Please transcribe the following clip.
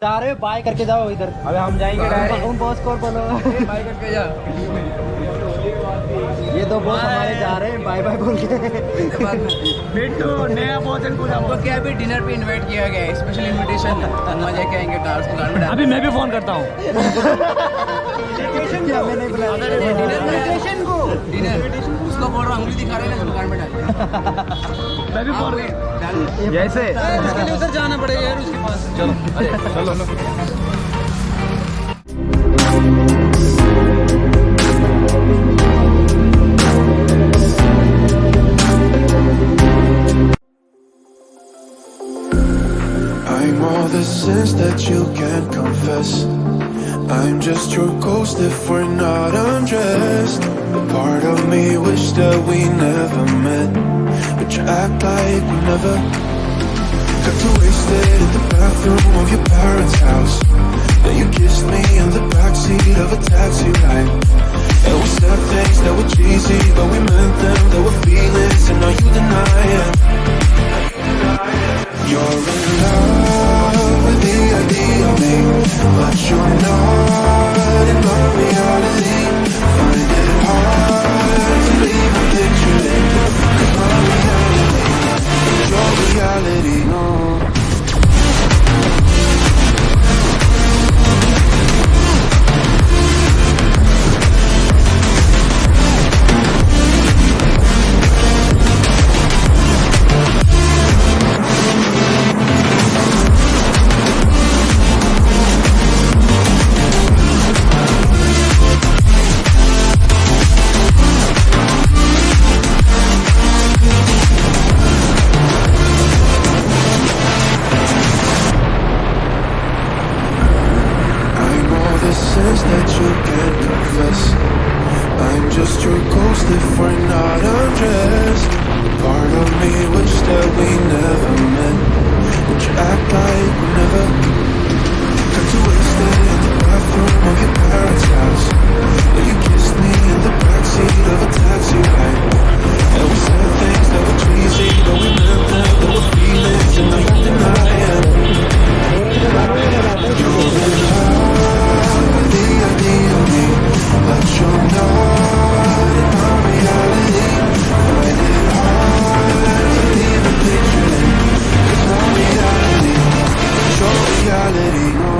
सारे बाय करके जाओ इधर। अबे हम जाएंगे डायरेक्ट। उन बॉस को बोलो बाय करके जा। ये दो बॉस हमारे जा रहे हैं बाय बाय बोल के। बिट्टू नया भोजन को हमको क्या अभी डिनर पे इनवाइट किया गया है, स्पेशल इनविटेशन। मजा के आएंगे कार्स को में। अभी मैं भी फोन करता हूँ। हमें नहीं बुलाया इनविटेशन को। डिनर उसको बोल रहा हूँ, उंगली दिखा रहे हैं दुकान में डाल। मैं भी फोन डाल जैसे उसके लिए उधर जाना पड़ेगा यार उसके पास। चलो अरे चलो। I'm all the sins that you can't confess. I'm just your ghost if we're not undressed. A part of me wish that we never met, but you act like we never. Got too wasted in the bathroom of your parents' house. Then you kissed me in the backseat of a taxi ride. And we said things that were cheesy, but we meant them. There were feelings, and now you deny it. You're in love with the idea of me, but you're not in my reality. Find it hard to even picture it, 'cause my reality is your reality. No. That you can't confess. I'm just your ghost if we're not undressed. Part of me wish that we never met, but you act like we never. Got too wasted in the bathroom of your parents' house. Then you kissed me in the backseat of a taxi ride. And we said things that were cheesy, but we meant them. There were feelings, and now you deny it. You're in love with the idea of me, but you're not in my reality. Find it hard to even picture it, 'cause my reality is your reality. No.